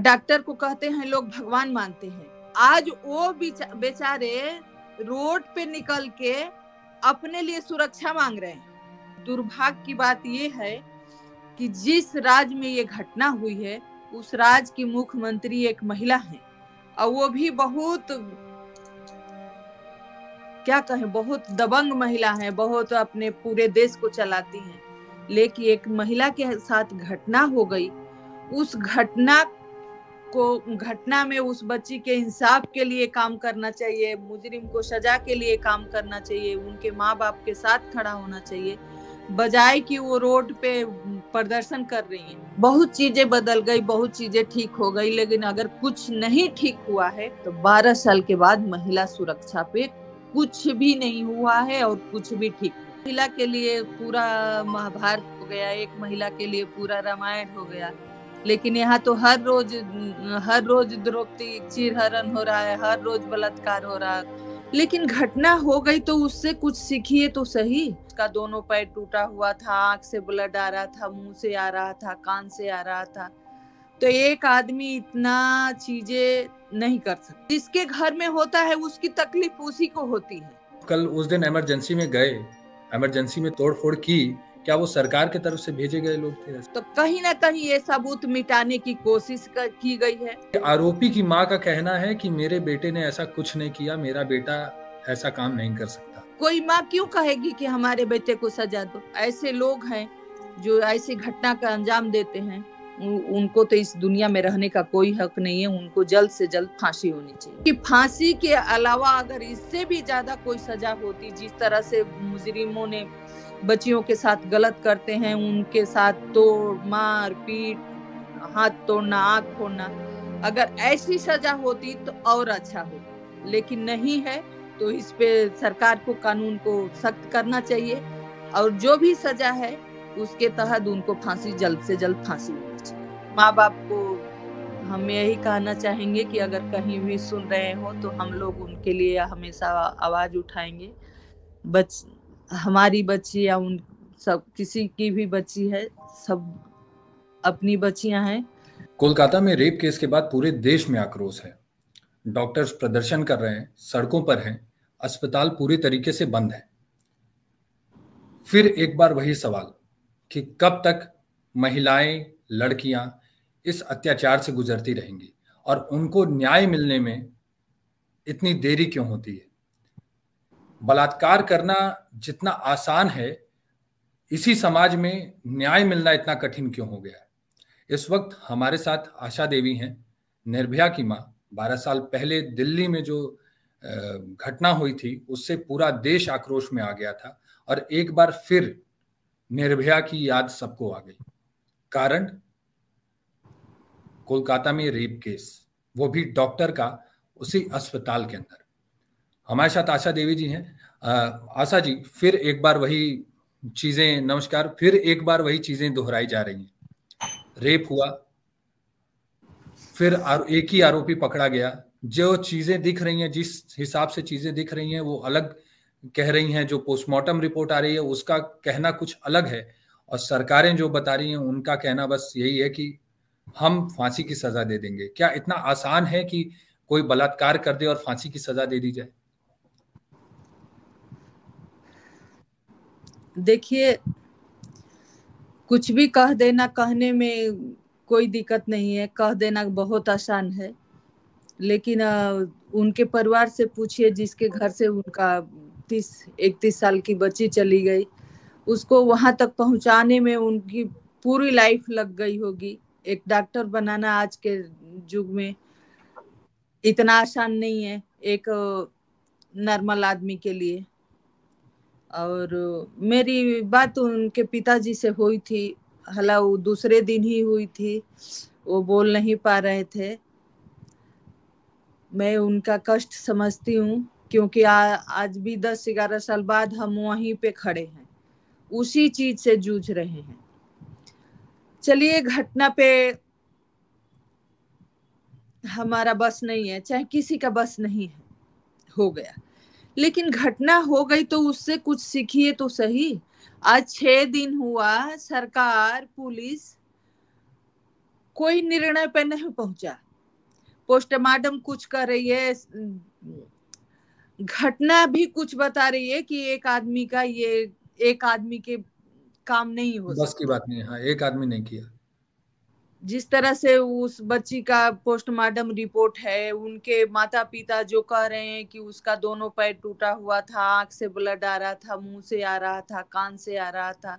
Doctor को कहते हैं लोग भगवान मानते हैं। आज वो बेचारे रोड पे निकल के अपने लिए सुरक्षा मांग रहे हैं। दुर्भाग्य की बात ये है कि जिस राज्य में ये घटना हुई है उस राज्य की मुख्यमंत्री एक महिला है, और वो भी बहुत, क्या कहें, बहुत दबंग महिला है, बहुत अपने पूरे देश को चलाती हैं। लेकिन एक महिला के साथ घटना हो गई, उस घटना में उस बच्ची के इंसाफ के लिए काम करना चाहिए, मुजरिम को सजा के लिए काम करना चाहिए, उनके माँ बाप के साथ खड़ा होना चाहिए, बजाय कि वो रोड पे प्रदर्शन कर रही हैं। बहुत चीजें बदल गई, बहुत चीजें ठीक हो गई, लेकिन अगर कुछ नहीं ठीक हुआ है तो 12 साल के बाद महिला सुरक्षा पे कुछ भी नहीं हुआ है और कुछ भी ठीक। महिला के लिए पूरा महाभारत हो गया, एक महिला के लिए पूरा रामायण हो गया, लेकिन यहाँ तो हर रोज द्रौपदी चीरहरण हो रहा है, हर रोज बलात्कार हो रहा है। लेकिन घटना हो गई तो उससे कुछ सीखिए तो सही। उसका दोनों पैर टूटा हुआ था, आंख से ब्लड आ रहा था, मुंह से आ रहा था, कान से आ रहा था। तो एक आदमी इतना चीजें नहीं कर सकता। जिसके घर में होता है उसकी तकलीफ उसी को होती है। कल उस दिन इमरजेंसी में गए, इमरजेंसी में तोड़फोड़ की, क्या वो सरकार की तरफ से भेजे गए लोग थे? तो कहीं ना कहीं ये सबूत मिटाने की कोशिश की गई है। आरोपी की मां का कहना है कि मेरे बेटे ने ऐसा कुछ नहीं किया, मेरा बेटा ऐसा काम नहीं कर सकता। कोई माँ क्यों कहेगी कि हमारे बेटे को सजा दो? ऐसे लोग हैं जो ऐसी घटना का अंजाम देते हैं, उनको तो इस दुनिया में रहने का कोई हक नहीं है। उनको जल्द से जल्द फांसी होनी चाहिए। कि फांसी के अलावा अगर इससे भी ज्यादा कोई सजा होती, जिस तरह से मुजरिमों ने बच्चियों के साथ गलत करते हैं, उनके साथ तोड़ मार पीट, हाथ तोड़ना, आँख फोड़ना, अगर ऐसी सजा होती तो और अच्छा हो। लेकिन नहीं है, तो इस पे सरकार को कानून को सख्त करना चाहिए, और जो भी सजा है उसके तहत उनको फांसी, जल्द से जल्द फांसी होनी चाहिए। माँ बाप को हम यही कहना चाहेंगे कि अगर कहीं भी सुन रहे हो तो हम लोग उनके लिए हमेशा आवाज उठाएंगे। हमारी बच्ची या उन सब, किसी की भी बच्ची है, सब अपनी बच्चियां हैं। कोलकाता में रेप केस के बाद पूरे देश में आक्रोश है। डॉक्टर्स प्रदर्शन कर रहे हैं, सड़कों पर हैं, अस्पताल पूरी तरीके से बंद है। फिर एक बार वही सवाल कि कब तक महिलाएं, लड़कियां इस अत्याचार से गुजरती रहेंगी और उनको न्याय मिलने में इतनी देरी क्यों होती है? बलात्कार करना जितना आसान है, इसी समाज में न्याय मिलना इतना कठिन क्यों हो गया है? इस वक्त हमारे साथ आशा देवी हैं, निर्भया की मां। 12 साल पहले दिल्ली में जो घटना हुई थी उससे पूरा देश आक्रोश में आ गया था, और एक बार फिर निर्भया की याद सबको आ गई। कारण कोलकाता में रेप केस, वो भी डॉक्टर का, उसी अस्पताल के अंदर। हमारे साथ आशा देवी जी हैं। आशा जी, फिर एक बार वही चीजें, नमस्कार, फिर एक बार वही चीजें दोहराई जा रही हैं। रेप हुआ, फिर एक ही आरोपी पकड़ा गया। जो चीजें दिख रही हैं, जिस हिसाब से चीजें दिख रही हैं वो अलग कह रही हैं, जो पोस्टमार्टम रिपोर्ट आ रही है उसका कहना कुछ अलग है, और सरकारें जो बता रही हैं उनका कहना बस यही है कि हम फांसी की सजा दे देंगे। क्या इतना आसान है कि कोई बलात्कार कर दे और फांसी की सजा दे दी जाए? देखिए, कुछ भी कह देना, कहने में कोई दिक्कत नहीं है, कह देना बहुत आसान है। लेकिन उनके परिवार से पूछिए जिसके घर से उनका 31 साल की बच्ची चली गई, उसको वहां तक पहुंचाने में उनकी पूरी लाइफ लग गई होगी। एक डॉक्टर बनाना आज के युग में इतना आसान नहीं है एक नॉर्मल आदमी के लिए। और मेरी बात उनके पिताजी से हुई थी, हालांकि वो दूसरे दिन ही हुई थी, वो बोल नहीं पा रहे थे। मैं उनका कष्ट समझती हूँ, क्योंकि आज भी 10-11 साल बाद हम वहीं पे खड़े हैं, उसी चीज से जूझ रहे हैं। चलिए, घटना पे हमारा बस नहीं है, चाहे किसी का बस नहीं है, हो गया। लेकिन घटना हो गई तो उससे कुछ सीखिए तो सही। आज 6 दिन हुआ, सरकार, पुलिस कोई निर्णय पे नहीं पहुंचा। पोस्टमार्टम कुछ कर रही है, घटना भी कुछ बता रही है कि एक आदमी के काम नहीं हो बस की सकता। बात नहीं है, हाँ, एक आदमी नहीं किया। जिस तरह से उस बच्ची का पोस्टमार्टम रिपोर्ट है, उनके माता पिता जो कह रहे हैं कि उसका दोनों पैर टूटा हुआ था, आंख से ब्लड आ रहा था, मुंह से आ रहा था, कान से आ रहा था,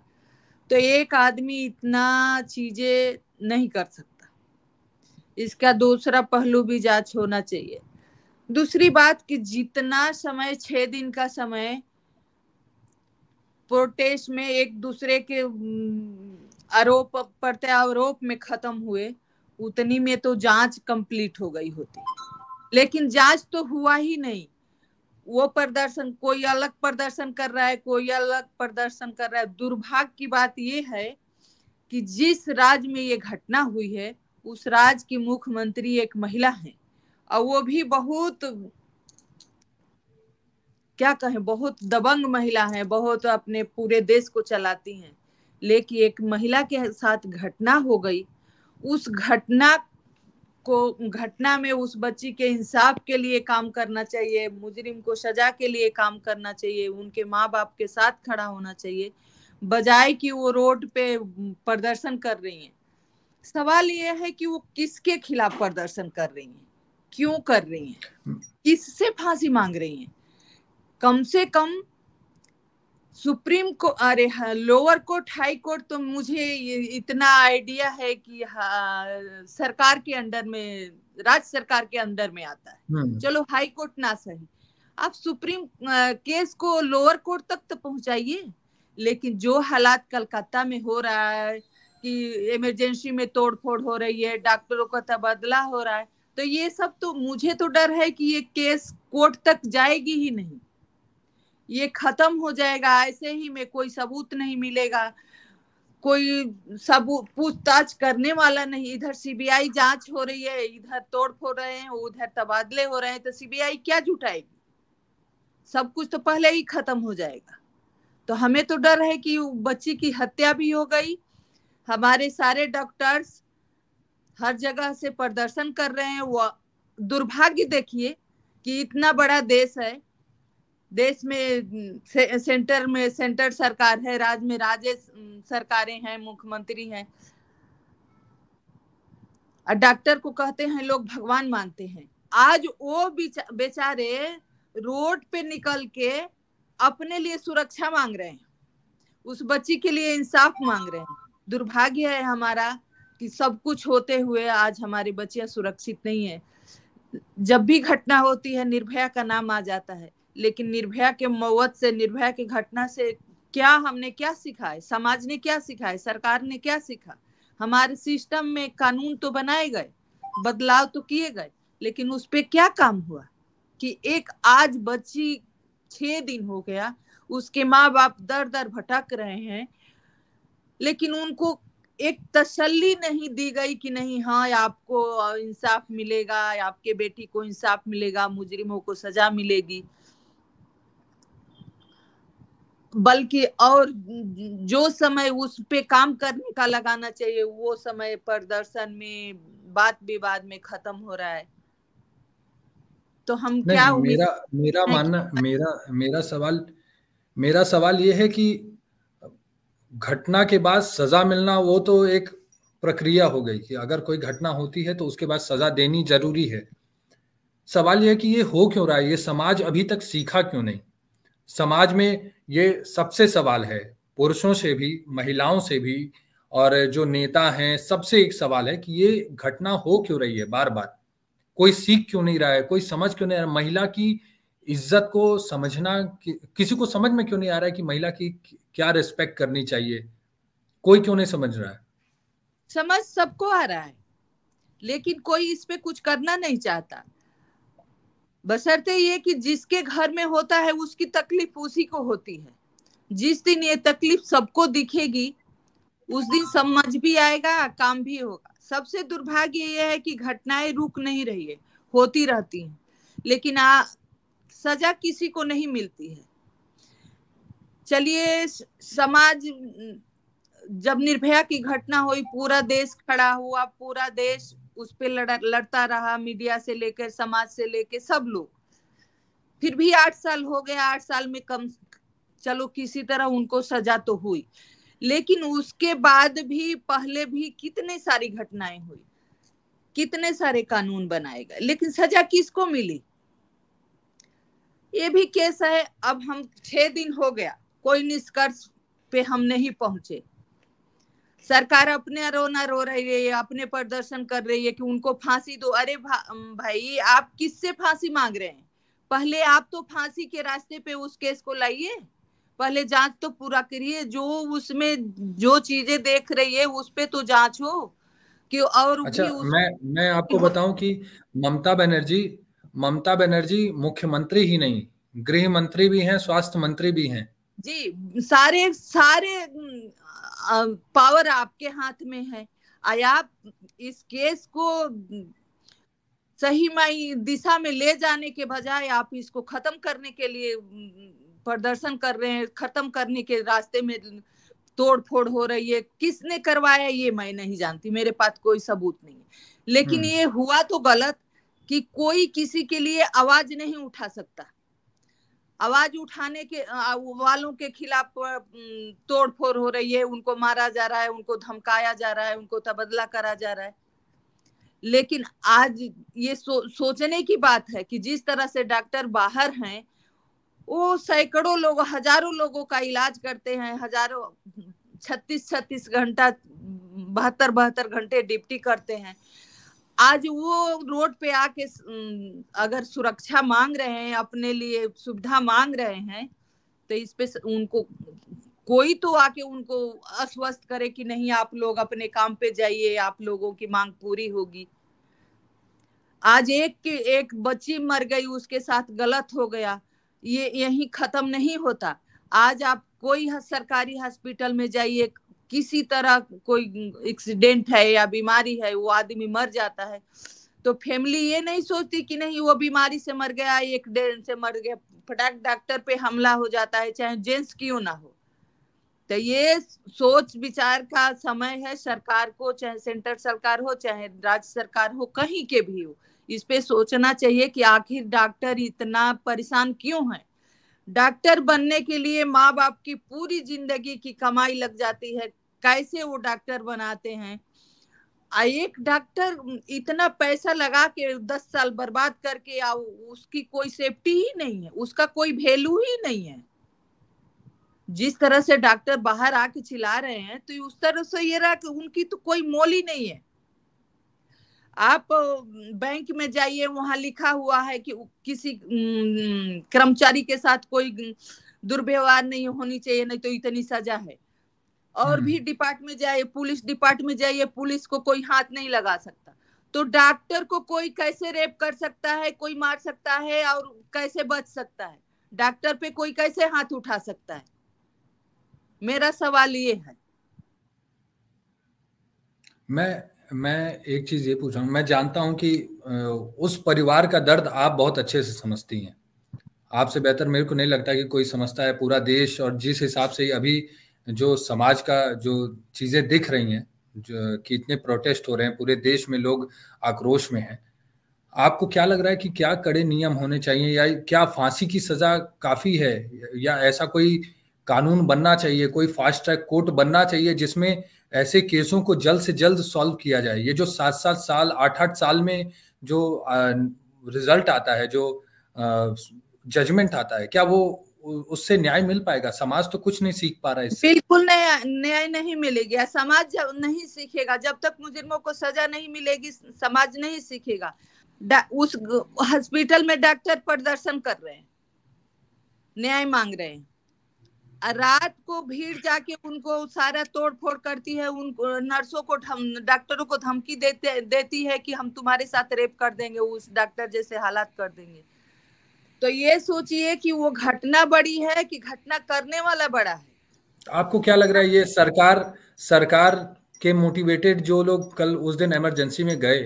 तो एक आदमी इतना चीजें नहीं कर सकता। इसका दूसरा पहलू भी जांच होना चाहिए। दूसरी बात कि जितना समय 6 दिन का समय प्रोटेस्ट में एक दूसरे के आरोप प्रत्यारोप में खत्म हुए, उतनी में तो जांच कंप्लीट हो गई होती, लेकिन जांच तो हुआ ही नहीं। वो प्रदर्शन, कोई अलग प्रदर्शन कर रहा है, कोई अलग प्रदर्शन कर रहा है। दुर्भाग्य की बात ये है कि जिस राज्य में ये घटना हुई है, उस राज्य की मुख्यमंत्री एक महिला है, और वो भी बहुत, क्या कहें, बहुत दबंग महिला है, बहुत अपने पूरे देश को चलाती हैं। लेकिन एक महिला के साथ घटना हो गई, उस घटना में उस बच्ची के इंसाफ के लिए काम करना चाहिए, मुजरिम को सजा के लिए काम करना चाहिए, उनके माँ बाप के साथ खड़ा होना चाहिए, बजाय कि वो रोड पे प्रदर्शन कर रही हैं। सवाल यह है कि वो किसके खिलाफ प्रदर्शन कर रही हैं, क्यों कर रही हैं, किससे फांसी मांग रही हैं। कम से कम सुप्रीम को, अरे हाँ, लोअर कोर्ट, हाई कोर्ट तो मुझे इतना आइडिया है कि हाँ, सरकार के अंडर में, राज्य सरकार के अंडर में आता है। चलो हाई कोर्ट ना सही, आप सुप्रीम केस को लोअर कोर्ट तक तो पहुंचाइए। लेकिन जो हालात कलकत्ता में हो रहा है कि इमरजेंसी में तोड़फोड़ हो रही है, डॉक्टरों का तबादला हो रहा है, तो ये सब तो मुझे तो डर है कि ये केस कोर्ट तक जाएगी ही नहीं, ये खत्म हो जाएगा ऐसे ही में, कोई सबूत नहीं मिलेगा, कोई सबूत पूछताछ करने वाला नहीं। इधर सीबीआई जांच हो रही है, इधर तोड़ फोड़ रहे हैं, उधर तबादले हो रहे हैं, तो सीबीआई क्या जुटाएगी? सब कुछ तो पहले ही खत्म हो जाएगा। तो हमें तो डर है कि बच्ची की हत्या भी हो गई, हमारे सारे डॉक्टर्स हर जगह से प्रदर्शन कर रहे हैं। वो दुर्भाग्य देखिए कि इतना बड़ा देश है, देश में सेंटर सरकार है, राज्य में राज्य सरकारें हैं, मुख्यमंत्री हैं, और डॉक्टर को कहते हैं लोग भगवान मानते हैं। आज वो बेचारे रोड पे निकल के अपने लिए सुरक्षा मांग रहे हैं, उस बच्ची के लिए इंसाफ मांग रहे हैं। दुर्भाग्य है हमारा कि सब कुछ होते हुए आज हमारी बच्चियां सुरक्षित नहीं है। जब भी घटना होती है निर्भया का नाम आ जाता है, लेकिन निर्भया के मौत से, निर्भया की घटना से हमने क्या सीखा है, समाज ने क्या सीखा है, सरकार ने क्या सीखा? हमारे सिस्टम में कानून तो बनाए गए, बदलाव तो किए गए, लेकिन उस पे क्या काम हुआ कि एक आज बच्ची 6 दिन हो गया, उसके माँ बाप दर दर भटक रहे हैं, लेकिन उनको एक तसल्ली नहीं दी गई कि नहीं, हाँ आपको इंसाफ मिलेगा, आपके बेटी को इंसाफ मिलेगा, मुजरिमों को सजा मिलेगी। बल्कि और जो समय उस पे काम करने का लगाना चाहिए, वो समय प्रदर्शन में, बात विवाद में खत्म हो रहा है। तो हम नहीं, क्या उम्मीद मेरा मेरा है कि मानना, मेरा सवाल ये है कि घटना के बाद सजा मिलना वो तो एक प्रक्रिया हो गई कि अगर कोई घटना होती है तो उसके बाद सजा देनी जरूरी है। सवाल यह है कि ये हो क्यों रहा है, ये समाज अभी तक सीखा क्यों नहीं? समाज में ये सबसे सवाल है, पुरुषों से भी, महिलाओं से भी, और जो नेता हैं सबसे एक सवाल है कि ये घटना हो क्यों रही है बार बार? कोई सीख क्यों नहीं रहा है, कोई समझ क्यों नहीं आ रहा? महिला की इज्जत को समझना किसी को समझ में क्यों नहीं आ रहा है कि महिला की क्या रिस्पेक्ट करनी चाहिए? कोई क्यों नहीं समझ रहा है? समझ सबको आ रहा है, लेकिन कोई इस पे कुछ करना नहीं चाहता। बशर्ते ये कि जिसके घर में होता है उसकी तकलीफ उसी को होती है। जिस दिन ये तकलीफ सबको दिखेगी, उस दिन समझ भी आएगा, काम भी होगा। सबसे दुर्भाग्य यह है कि घटनाएं रुक नहीं रही है, होती रहती हैं, लेकिन सजा किसी को नहीं मिलती है। चलिए समाज जब निर्भया की घटना हुई, पूरा देश खड़ा हुआ, पूरा देश उस पे लड़ता रहा, मीडिया से लेकर समाज से लेकर सब लोग। फिर भी 8 साल हो गए, 8 साल में कम, चलो किसी तरह उनको सजा तो हुई, लेकिन उसके बाद भी पहले भी कितने सारी घटनाएं हुई, कितने सारे कानून बनाए गए, लेकिन सजा किसको मिली? ये भी केस है। अब हम 6 दिन हो गया, कोई निष्कर्ष पे हम नहीं पहुंचे। सरकार अपने रोना रो रही है, अपने प्रदर्शन कर रही है कि उनको फांसी दो। अरे भाई, आप किससे फांसी मांग रहे हैं? पहले आप तो फांसी के रास्ते पे उस केस को लाइए, पहले जांच तो पूरा करिए, जो उसमें जो चीजें देख रही है उस पे तो जांच हो कि, और अच्छा, भी उस मैं आपको बताऊं कि ममता बनर्जी मुख्यमंत्री ही नहीं, गृह मंत्री भी हैं, स्वास्थ्य मंत्री भी हैं। जी, सारे सारे पावर आपके हाथ में है। आप इस केस को सही दिशा में ले जाने के बजाय आप इसको खत्म करने के लिए प्रदर्शन कर रहे हैं, खत्म करने के रास्ते में तोड़ फोड़ हो रही है। किसने करवाया ये मैं नहीं जानती, मेरे पास कोई सबूत नहीं है, लेकिन ये हुआ तो गलत कि कोई किसी के लिए आवाज नहीं उठा सकता। आवाज उठाने के वालों के खिलाफ तोड़ फोड़ हो रही है, उनको मारा जा रहा है, उनको धमकाया जा रहा है, उनको तबादला करा जा रहा है। लेकिन आज ये सोचने की बात है कि जिस तरह से डॉक्टर बाहर हैं, वो सैकड़ों लोग, हजारों लोगों का इलाज करते हैं, हजारों 36 घंटा 72 घंटे ड्यूटी करते हैं। आज वो रोड पे आके अगर सुरक्षा मांग रहे हैं, अपने लिए सुविधा मांग रहे हैं, तो इस पे उनको कोई तो आके उनको आश्वस्त करे कि नहीं, आप लोग अपने काम पे जाइए, आप लोगों की मांग पूरी होगी। आज एक बच्ची मर गई, उसके साथ गलत हो गया, ये यहीं खत्म नहीं होता। आज आप कोई सरकारी हॉस्पिटल में जाइए, किसी तरह कोई एक्सीडेंट है या बीमारी है, वो आदमी मर जाता है, तो फैमिली ये नहीं सोचती कि नहीं वो बीमारी से मर गया, एक्सीडेंट से मर गया, फटाक डॉक्टर पे हमला हो जाता है, चाहे जेंट्स क्यों ना हो। तो ये सोच विचार का समय है सरकार को, चाहे सेंटर सरकार हो, चाहे राज्य सरकार हो, कहीं के भी हो, इस पे सोचना चाहिए कि आखिर डॉक्टर इतना परेशान क्यों है। डॉक्टर बनने के लिए माँ बाप की पूरी जिंदगी की कमाई लग जाती है, कैसे वो डॉक्टर बनाते हैं। एक डॉक्टर इतना पैसा लगा के 10 साल बर्बाद करके उसकी कोई सेफ्टी ही नहीं है, उसका कोई वैल्यू ही नहीं है। जिस तरह से डॉक्टर बाहर आके चिल्ला रहे हैं, तो उस तरह से ये रहा कि उनकी तो कोई मोल ही नहीं है। आप बैंक में जाइए, वहां लिखा हुआ है कि किसी कर्मचारी के साथ कोई दुर्व्यवहार नहीं होनी चाहिए, नहीं तो इतनी सजा है। और भी डिपार्टमेंट में जाइए, पुलिस डिपार्टमेंट में जाइए, पुलिस को कोई हाथ नहीं लगा सकता। तो डॉक्टर को कोई कैसे रेप कर सकता है, कोई मार सकता है, और कैसे बच सकता है? डॉक्टर पे कोई कैसे हाथ उठा सकता है? मेरा सवाल ये है। मैं एक चीज ये पूछ रहा हूँ, मैं जानता हूँ कि उस परिवार का दर्द आप बहुत अच्छे से समझती हैं। आपसे बेहतर मेरे को नहीं लगता कि कोई समझता है। पूरा देश, और जिस हिसाब से अभी जो समाज का जो चीजें दिख रही हैं, जो कि इतने प्रोटेस्ट हो रहे हैं, पूरे देश में लोग आक्रोश में हैं, आपको क्या लग रहा है कि क्या कड़े नियम होने चाहिए, या क्या फांसी की सजा काफी है, या ऐसा कोई कानून बनना चाहिए, कोई फास्ट ट्रैक कोर्ट बनना चाहिए जिसमें ऐसे केसों को जल्द से जल्द सॉल्व किया जाए? ये जो 7-7 साल 8-8 साल में जो रिजल्ट आता है, जो जजमेंट आता है, क्या वो उससे न्याय मिल पाएगा? समाज तो कुछ नहीं सीख पा रहा है इससे। बिल्कुल न्याय नहीं मिलेगी। समाज जब नहीं सीखेगा, जब तक मुजरिमों को सजा नहीं मिलेगी, समाज नहीं सीखेगा। उस हॉस्पिटल में डॉक्टर प्रदर्शन कर रहे हैं, न्याय मांग रहे हैं, रात को भीड़ जाके उनको सारा तोड़ फोड़ करती है, उनको नर्सों को डॉक्टरों को धमकी देती है कि हम तुम्हारे साथ रेप कर देंगे, उस डॉक्टर जैसे हालात कर देंगे। तो ये सोचिए कि वो घटना बड़ी है कि घटना करने वाला बड़ा है। आपको क्या लग रहा है, ये सरकार के मोटिवेटेड जो लोग कल उस दिन इमरजेंसी में गए,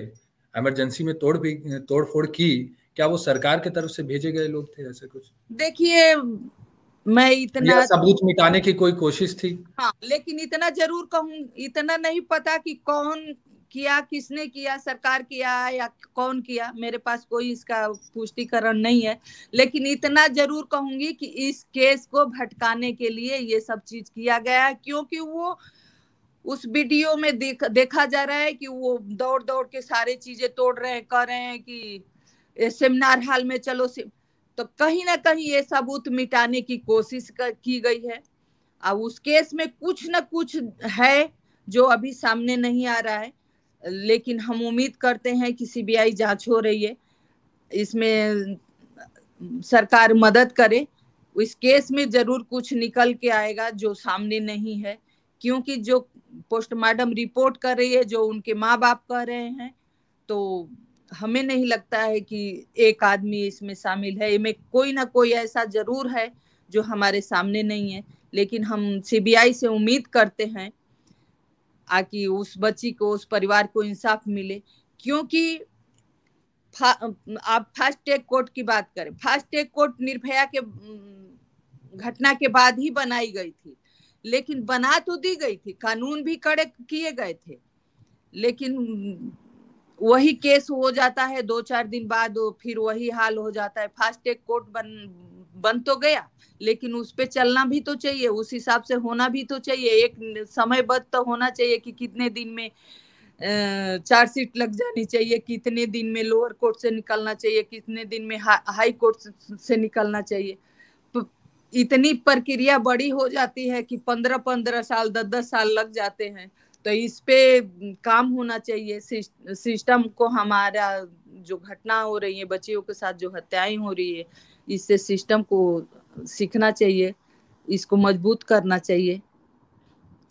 इमरजेंसी में तोड़ फोड़ की, क्या वो सरकार की तरफ से भेजे गए लोग थे, ऐसे कुछ? देखिए, मैं या इतना, सबूत मिटाने की कोई कोशिश थी? हाँ, लेकिन इतना जरूर कहूँ, इतना नहीं पता कि कौन किया, किसने किया, सरकार किया या कौन किया, मेरे पास कोई इसका पुष्टिकरण नहीं है। लेकिन इतना जरूर कहूंगी कि इस केस को भटकाने के लिए ये सब चीज किया गया है, क्योंकि वो उस वीडियो में देखा जा रहा है कि वो दौड़ दौड़ के सारे चीजें तोड़ रहे हैं, कर रहे हैं कि सेमिनार हॉल में चलो तो कहीं ना कहीं ये सबूत मिटाने की कोशिश की गई है। अब उस केस में कुछ न कुछ है जो अभी सामने नहीं आ रहा है, लेकिन हम उम्मीद करते हैं कि सीबीआई जांच हो रही है, इसमें सरकार मदद करे। इस केस में जरूर कुछ निकल के आएगा जो सामने नहीं है, क्योंकि जो पोस्टमार्टम रिपोर्ट कर रही है, जो उनके माँ बाप कह रहे हैं, तो हमें नहीं लगता है कि एक आदमी इसमें शामिल है। इनमें कोई ना कोई ऐसा जरूर है जो हमारे सामने नहीं है। लेकिन हम सीबीआई से उम्मीद करते हैं कि उस बच्ची को, उस परिवार को इंसाफ मिले, क्योंकि आप फास्ट ट्रैक कोर्ट की बात करें, फास्ट ट्रैक कोर्ट निर्भया के घटना के बाद ही बनाई गई थी, लेकिन बना तो दी गई थी, कानून भी कड़े किए गए थे, लेकिन वही केस हो जाता है 2-4 दिन बाद, फिर वही हाल हो जाता है। फास्ट ट्रैक कोर्ट बन तो गया, लेकिन उस पे चलना भी तो चाहिए, उस हिसाब से होना भी तो चाहिए, एक समयबद्ध तो होना चाहिए कि कितने दिन में चार्जशीट लग जानी चाहिए, कितने दिन में लोअर कोर्ट से निकलना चाहिए, कितने दिन में हाई कोर्ट से निकलना चाहिए। तो इतनी प्रक्रिया बड़ी हो जाती है कि 15-15 साल 10-10 साल लग जाते हैं। तो इस पे काम होना चाहिए सिस्टम को। हमारा जो घटना हो रही है, बच्चियों के साथ जो हत्याएं हो रही है, इससे सिस्टम को सीखना चाहिए, इसको मजबूत करना चाहिए। अच्छा,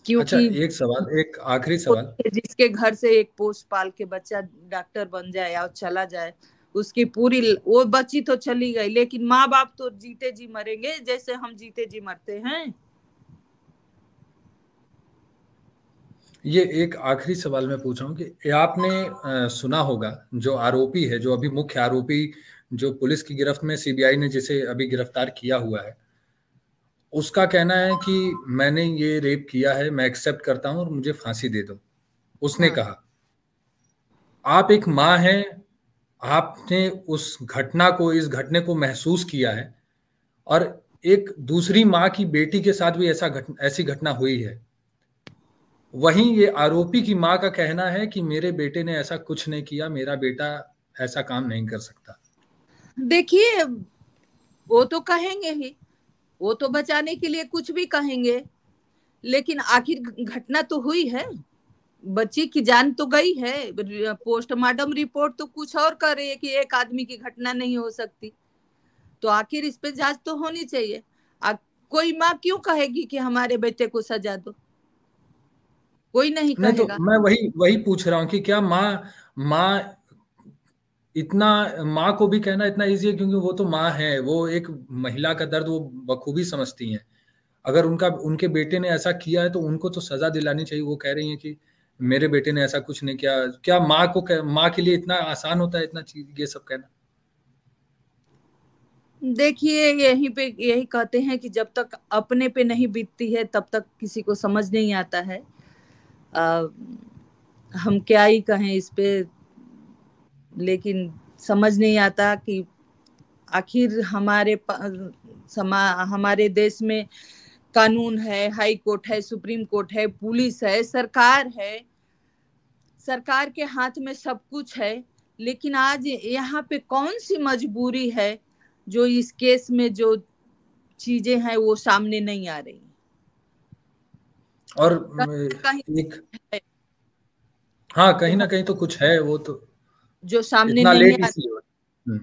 क्योंकि एक सवाल, एक आखिरी सवाल। जिसके घर से एक पोस्ट पाल के बच्चा डॉक्टर बन जाए और चला जाए, उसकी पूरी, वो बच्ची तो चली गई, लेकिन माँ बाप तो जीते जी मरेंगे, जैसे हम जीते जी मरते हैं। ये एक आखिरी सवाल मैं पूछ रहा हूँ कि आपने सुना होगा, जो आरोपी है, जो अभी मुख्य आरोपी जो पुलिस की गिरफ्त में सीबीआई ने जिसे अभी गिरफ्तार किया हुआ है, उसका कहना है कि मैंने ये रेप किया है, मैं एक्सेप्ट करता हूँ और मुझे फांसी दे दो। उसने हाँ। कहा, आप एक माँ हैं, आपने उस घटना को, इस घटने को महसूस किया है, और एक दूसरी माँ की बेटी के साथ भी ऐसी घटना हुई है। वहीं ये आरोपी की माँ का कहना है कि मेरे बेटे ने ऐसा कुछ नहीं किया, मेरा बेटा ऐसा काम नहीं कर सकता। देखिए, वो तो कहेंगे ही, वो तो बचाने के लिए कुछ भी कहेंगे, लेकिन आखिर घटना तो हुई है, बच्ची की जान तो गई है। पोस्टमार्टम रिपोर्ट तो कुछ और कर रही है कि एक आदमी की घटना नहीं हो सकती, तो आखिर इस पे जांच तो होनी चाहिए। कोई माँ क्यों कहेगी कि हमारे बेटे को सजा दो? कोई नहीं नहीं, तो कहेगा। मैं वही वही पूछ रहा हूँ कि क्या माँ माँ इतना, माँ को भी कहना इतना इजी है, क्योंकि वो तो माँ है, वो एक महिला का दर्द वो बखूबी समझती हैं। अगर उनके बेटे ने ऐसा किया है तो उनको तो सजा दिलानी चाहिए। वो कह रही हैं कि मेरे बेटे ने ऐसा कुछ नहीं किया। क्या माँ के लिए इतना आसान होता है इतना चीज, ये सब कहना? देखिए, यही कहते हैं कि जब तक अपने पे नहीं बीतती है तब तक किसी को समझ नहीं आता है। हम क्या ही कहें इस पे, लेकिन समझ नहीं आता कि आखिर हमारे देश में कानून है, हाई कोर्ट है, सुप्रीम कोर्ट है, पुलिस है, सरकार है, सरकार के हाथ में सब कुछ है, लेकिन आज यहाँ पे कौन सी मजबूरी है जो इस केस में जो चीजें हैं वो सामने नहीं आ रही? और कहीं एक, है हाँ, जो कहीं ना कहीं तो कुछ है, वो तो जो सामने इतना नहीं लेट आ, इसलिए हुआ।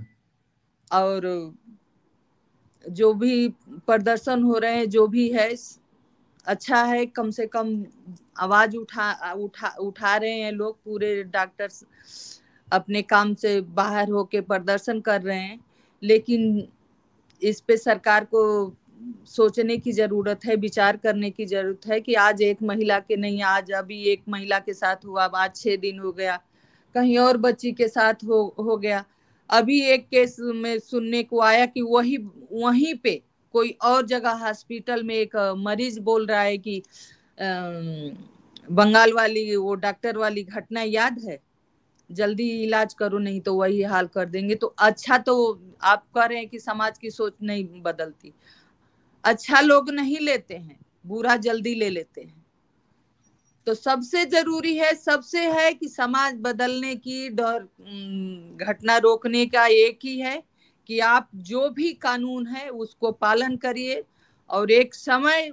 और जो भी प्रदर्शन हो रहे हैं, जो भी है, अच्छा है, कम से कम आवाज उठा रहे हैं लोग, पूरे डॉक्टर्स अपने काम से बाहर होके प्रदर्शन कर रहे हैं। लेकिन इस पे सरकार को सोचने की जरूरत है, विचार करने की जरूरत है कि आज एक महिला के नहीं, आज अभी एक महिला के साथ हुआ, आज 6 दिन हो गया, कहीं और बच्ची के साथ हो गया। अभी एक केस में सुनने को आया कि वहीं पे कोई और जगह हॉस्पिटल में एक मरीज बोल रहा है कि बंगाल वाली वो डॉक्टर वाली घटना याद है, जल्दी इलाज करो नहीं तो वही हाल कर देंगे। तो अच्छा, तो आप कह रहे हैं कि समाज की सोच नहीं बदलती। अच्छा लोग नहीं लेते हैं, बुरा जल्दी ले लेते हैं। तो सबसे जरूरी है, सबसे है कि समाज बदलने की घटना रोकने का एक ही है कि आप जो भी कानून है उसको पालन करिए, और एक समय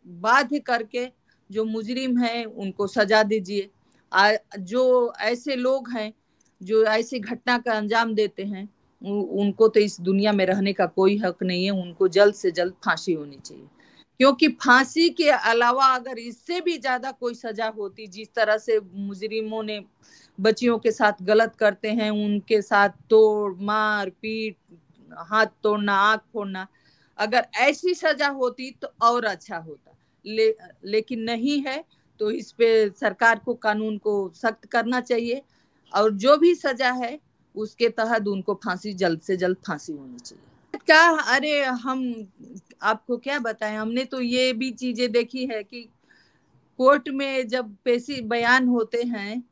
बाध्य करके जो मुजरिम है उनको सजा दीजिए। जो ऐसे लोग हैं जो ऐसी घटना का अंजाम देते हैं उनको तो इस दुनिया में रहने का कोई हक नहीं है, उनको जल्द से जल्द फांसी होनी चाहिए। क्योंकि फांसी के अलावा अगर इससे भी ज्यादा कोई सजा होती, जिस तरह से मुजरिमों ने बच्चियों के साथ गलत करते हैं, उनके साथ तोड़ मार पीट, हाथ तोड़ना, आंख फोड़ना, अगर ऐसी सजा होती तो और अच्छा होता। लेकिन नहीं है, तो इस पे सरकार को कानून को सख्त करना चाहिए, और जो भी सजा है उसके तहत उनको फांसी, जल्द से जल्द फांसी होनी चाहिए। क्या, अरे हम आपको क्या बताएं, हमने तो ये भी चीजें देखी है कि कोर्ट में जब पेशी बयान होते हैं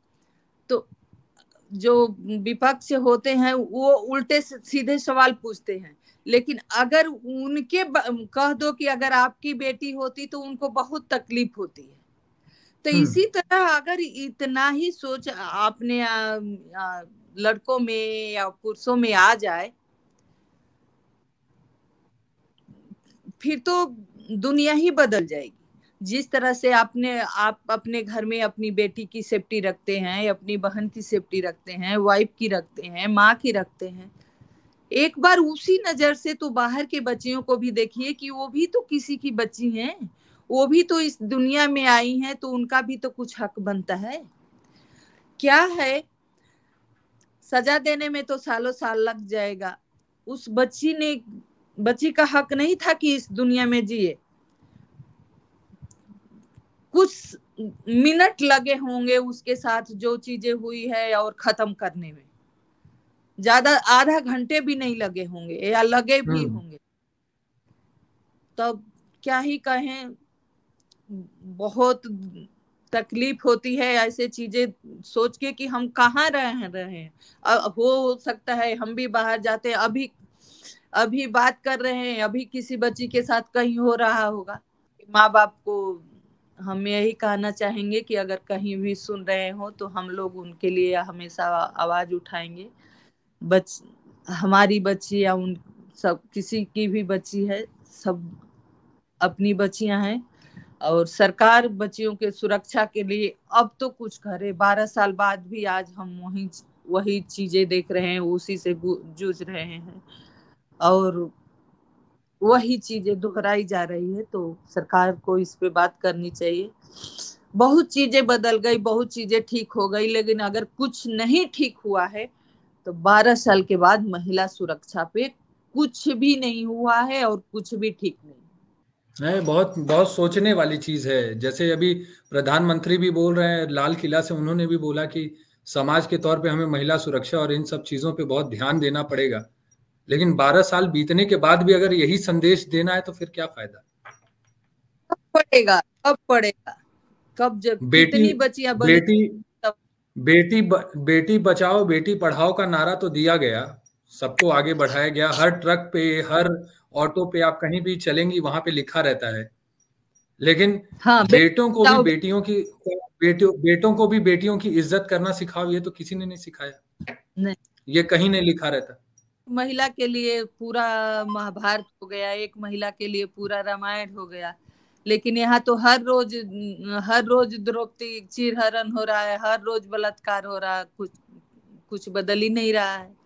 तो जो विपक्ष होते हैं वो उल्टे सीधे सवाल पूछते हैं, लेकिन अगर उनके कह दो कि अगर आपकी बेटी होती तो उनको बहुत तकलीफ होती है। तो इसी तरह अगर इतना ही सोच आपने लड़कों में या पुरुषों में आ जाए, फिर तो दुनिया ही बदल जाएगी। जिस तरह से आप अपने घर में अपनी बेटी की सेफ्टी रखते हैं, अपनी बहन की सेफ्टी रखते हैं, वाइफ की रखते हैं, माँ की रखते हैं, एक बार उसी नजर से तो बाहर के बच्चियों को भी देखिए कि वो भी तो किसी की बच्ची हैं, वो भी तो इस दुनिया में आई हैं, तो उनका भी तो कुछ हक बनता है। क्या है, सजा देने में तो सालों साल लग जाएगा। उस बच्ची का हक नहीं था कि इस दुनिया में जिए। कुछ मिनट लगे होंगे उसके साथ जो चीजें हुई है और खत्म करने में, ज्यादा आधा घंटे भी नहीं लगे होंगे या लगे भी होंगे। तब क्या ही कहें, बहुत तकलीफ होती है ऐसे चीजें सोच के कि हम कहाँ रह रहे हैं। हो सकता है हम भी बाहर जाते हैं, अभी बात कर रहे हैं, अभी किसी बच्ची के साथ कहीं हो रहा होगा। माँ बाप को हम यही कहना चाहेंगे कि अगर कहीं भी सुन रहे हो तो हम लोग उनके लिए हमेशा आवाज उठाएंगे। हमारी बच्ची या उन सब किसी की भी बच्ची है, सब अपनी बच्चियां हैं, और सरकार बच्चियों के सुरक्षा के लिए अब तो कुछ करे। 12 साल बाद भी आज हम वही चीजें देख रहे हैं, उसी से जूझ रहे हैं, और वही चीजें दोहराई जा रही है। तो सरकार को इस पे बात करनी चाहिए। बहुत चीजें बदल गई, बहुत चीजें ठीक हो गई, लेकिन अगर कुछ नहीं ठीक हुआ है तो 12 साल के बाद महिला सुरक्षा पे कुछ भी नहीं हुआ है और कुछ भी ठीक नहीं। नहीं, बहुत बहुत सोचने वाली चीज है। जैसे अभी प्रधानमंत्री भी बोल रहे हैं, लाल किला से उन्होंने भी बोला कि समाज के तौर पे हमें महिला सुरक्षा और इन सब चीजों पे बहुत ध्यान देना पड़ेगा। लेकिन 12 साल बीतने के बाद भी अगर यही संदेश देना है तो फिर क्या फायदा? कब पड़ेगा, कब पड़ेगा, कब जब बेटी कितनी बच्चियां बली बेटी तब। बेटी बचाओ बेटी पढ़ाओ का नारा तो दिया गया, सबको आगे बढ़ाया गया। हर ट्रक पे, हर ऑटो पे आप कहीं भी चलेंगी वहां पे लिखा रहता है। लेकिन हाँ, बेटों को भी बेटों को भी बेटियों की इज्जत करना सिखाओ, ये तो किसी ने नहीं सिखाया। नहीं, ये कहीं नहीं लिखा रहता। महिला के लिए पूरा महाभारत हो गया, एक महिला के लिए पूरा रामायण हो गया, लेकिन यहाँ तो हर रोज द्रौपदी चीरहरण हो रहा है, हर रोज बलात्कार हो रहा है, कुछ बदल ही नहीं रहा है।